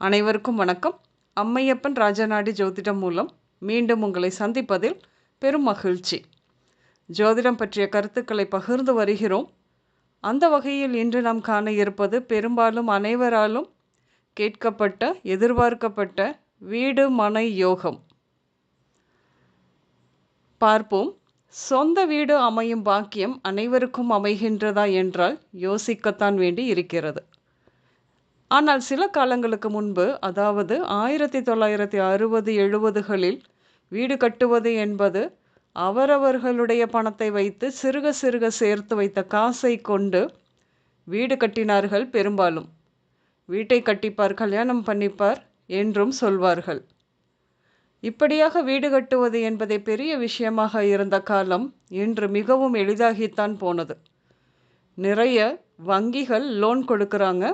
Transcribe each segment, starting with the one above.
அனைவருக்கும் வணக்கம். அம்மையப்பன் ராஜநாடி ஜோதிடம் மூலம் மீண்டும் உங்களை சந்திப்பதில் பெரும் மகிழ்ச்சி. ஜோதிடம் பற்றிய கருத்துக்களை பகிர்ந்து வருகிறோம். அந்த வகையில் இன்று நாம் காண இருப்பது பெரும்பாலும் அனைவராலும் கேட்கப்பட்ட, எதிர்பார்க்கப்பட்ட வீடு மனை யோகம். பார்ப்போம். சொந்த வீடு அமையும் பாக்கியம் அனைவருக்கும் அமைகின்றதா என்றால் யோசிக்கத்தான் வேண்டி இருக்கிறது. ஆனால் சில காலங்களுக்கு முன்பு, அதாவது 1960-70களில் வீடு கட்டுவது என்பது அவரவர்களுடைய பணத்தை வைத்து சிறுக சிறுக சேர்த்து வைத்த காசை கொண்டு வீடு கட்டினார்கள். பெரும்பாலும் வீட்டை கட்டிப்பார், கல்யாணம் பண்ணிப்பார் என்றும் சொல்வார்கள். இப்படியாக வீடு கட்டுவது என்பதை பெரிய விஷயமாக இருந்த காலம் இன்று மிகவும் எளிதாகித்தான் போனது. நிறைய வங்கிகள் லோன் கொடுக்குறாங்க.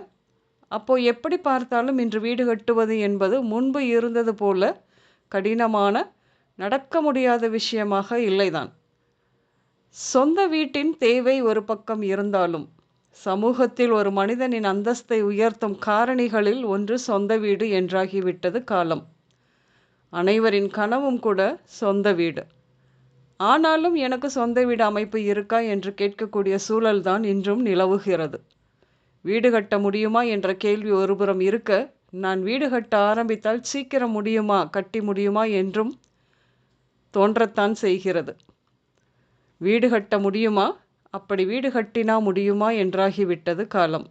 அப்போது எப்படி பார்த்தாலும் இன்று வீடு கட்டுவது என்பது முன்பு இருந்தது போல கடினமான, நடக்க முடியாத விஷயமாக இல்லைதான். சொந்த வீட்டின் தேவை ஒரு பக்கம் இருந்தாலும் சமூகத்தில் ஒரு மனிதனின் அந்தஸ்தை உயர்த்தும் காரணிகளில் ஒன்று சொந்த வீடு என்றாகிவிட்டது காலம். அனைவரின் கனவும் கூட சொந்த வீடு. ஆனாலும் எனக்கு சொந்த வீடு அமைப்பு இருக்கா என்று கேட்கக்கூடிய சூழல்தான் இன்றும் நிலவுகிறது. வீடு கட்ட முடியுமா என்ற கேள்வி ஒருபுறம் இருக்க, நான் வீடு கட்ட ஆரம்பித்தால் சீக்கிரம் முடியுமா, கட்டி முடியுமா என்றும் தோன்றத்தான் செய்கிறது. வீடு கட்ட முடியுமா, அப்படி வீடு கட்டினா முடியுமா என்றாகிவிட்டது காலம்.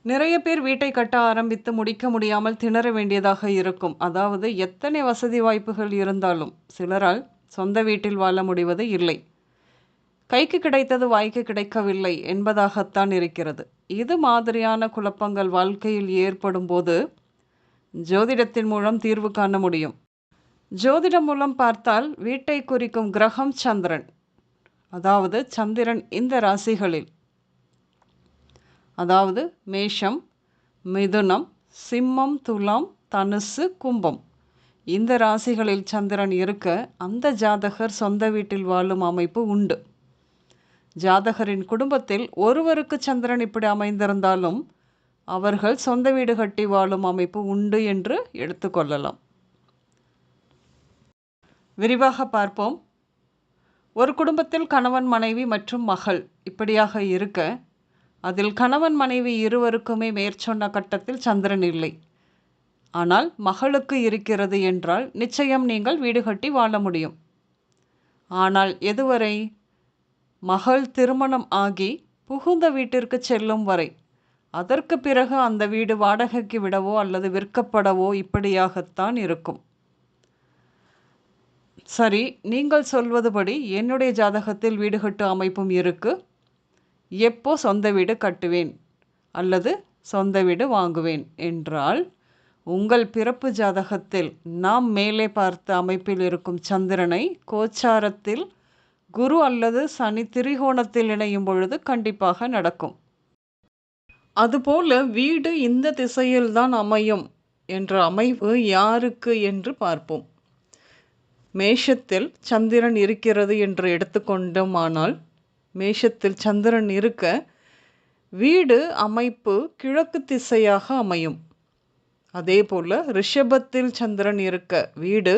நிறைய பேர் வீட்டை கட்ட ஆரம்பித்து முடிக்க முடியாமல் திணற வேண்டியதாக இருக்கும். அதாவது எத்தனை வசதி வாய்ப்புகள் இருந்தாலும் சிலரால் சொந்த வீட்டில் வாழ முடிவது இல்லை. கைக்கு கிடைத்தது வாய்க்கு கிடைக்கவில்லை என்பதாகத்தான் இருக்கிறது. இது மாதிரியான குழப்பங்கள் வாழ்க்கையில் ஏற்படும் போது ஜோதிடத்தின் மூலம் தீர்வு காண முடியும். ஜோதிடம் மூலம் பார்த்தால் வீட்டை குறிக்கும் கிரகம் சந்திரன். அதாவது சந்திரன் இந்த ராசிகளில், அதாவது மேஷம், மிதுனம், சிம்மம், துலாம், தனுசு, கும்பம், இந்த ராசிகளில் சந்திரன் இருக்க அந்த ஜாதகர் சொந்த வீட்டில் வாழும் அமைப்பு உண்டு. ஜாதகரின் குடும்பத்தில் ஒருவருக்கு சந்திரன் இப்படி அமைந்திருந்தாலும் அவர்கள் சொந்த வீடு கட்டி வாழும் அமைப்பு உண்டு என்று எடுத்துக்கொள்ளலாம். விரிவாக பார்ப்போம். ஒரு குடும்பத்தில் கணவன், மனைவி மற்றும் மகள் இப்படியாக இருக்க, அதில் கணவன் மனைவி இருவருக்குமே மேற்சொன்ன கட்டத்தில் சந்திரன் இல்லை. ஆனால் மகளுக்கு இருக்கிறது என்றால் நிச்சயம் நீங்கள் வீடு கட்டி வாழ முடியும். ஆனால் எதுவரை? மகள் திருமணம் ஆகி புகுந்த வீட்டிற்கு செல்லும் வரை. அதற்கு பிறகு அந்த வீடு வாடகைக்கு விடவோ அல்லது விற்கப்படவோ இப்படியாகத்தான் இருக்கும். சரி, நீங்கள் சொல்வதுபடி என்னுடைய ஜாதகத்தில் வீடு கட்டு அமைப்பும் இருக்கு. எப்போ சொந்த வீடு கட்டுவேன் அல்லது சொந்த வீடு வாங்குவேன் என்றால், உங்கள் பிறப்பு ஜாதகத்தில் நாம் மேலே பார்த்த அமைப்பில் இருக்கும் சந்திரனை கோச்சாரத்தில் குரு அல்லது சனி திரிகோணத்தில் இணையும் பொழுது கண்டிப்பாக நடக்கும். அதுபோல வீடு இந்த திசையில்தான் அமையும் என்ற அமைவு யாருக்கு என்று பார்ப்போம். மேஷத்தில் சந்திரன் இருக்கிறது என்று எடுத்துக்கொண்டோமானால், மேஷத்தில் சந்திரன் இருக்க வீடு அமைப்பு கிழக்கு திசையாக அமையும். அதே போல் ரிஷபத்தில் சந்திரன் இருக்க வீடு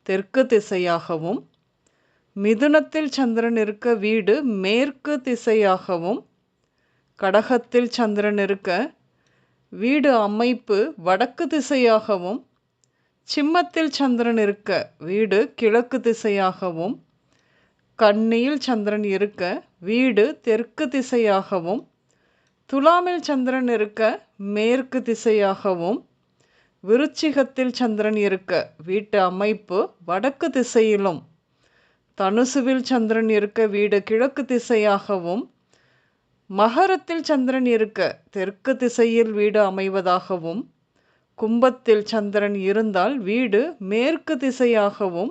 தெற்கு திசையாகவும், மிதுனத்தில் சந்திரன் இருக்க வீடு மேற்கு திசையாகவும், கடகத்தில் சந்திரன் இருக்க வீடு அமைப்பு வடக்கு திசையாகவும், சிம்மத்தில் சந்திரன் இருக்க வீடு கிழக்கு திசையாகவும், கன்னியில் சந்திரன் இருக்க வீடு தெற்கு திசையாகவும், துலாமில் சந்திரன் இருக்க மேற்கு திசையாகவும், விருச்சிகத்தில் சந்திரன் இருக்க வீட்டு அமைப்பு வடக்கு திசையிலும், தனுசுவில் சந்திரன் இருக்க வீடு கிழக்கு திசையாகவும், மகரத்தில் சந்திரன் இருக்க தெற்கு திசையில் வீடு அமைவதாகவும், கும்பத்தில் சந்திரன் இருந்தால் வீடு மேற்கு திசையாகவும்,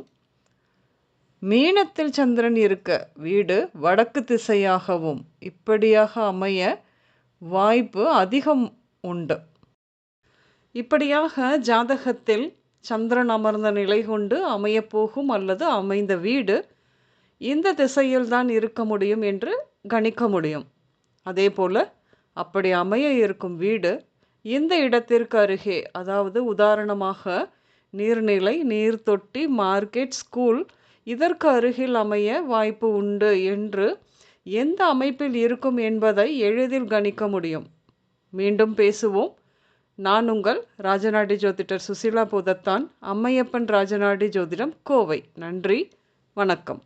மீனத்தில் சந்திரன் இருக்க வீடு வடக்கு திசையாகவும் இப்படியாக அமைய வாய்ப்பு அதிகம் உண்டு. இப்படியாக ஜாதகத்தில் சந்திரன் அமர்ந்த நிலை கொண்டு அமையப்போகும் அல்லது அமைந்த வீடு இந்த திசையில்தான் இருக்க முடியும் என்று கணிக்க முடியும். அதே போல் அப்படி அமைய இருக்கும் வீடு இந்த இடத்திற்கு அருகே, அதாவது உதாரணமாக நீர்நிலை, நீர்த்தொட்டி, மார்க்கெட், ஸ்கூல் இதற்கு அருகில் அமைய வாய்ப்பு உண்டு என்று எந்த அமைப்பில் இருக்கும் என்பதை எளிதில் கணிக்க முடியும். மீண்டும் பேசுவோம். நான் உங்கள் ராஜநாடி ஜோதிடர் சுசீலா பூதத்தான், அம்மையப்பன் ராஜநாடி ஜோதிடம், கோவை. நன்றி, வணக்கம்.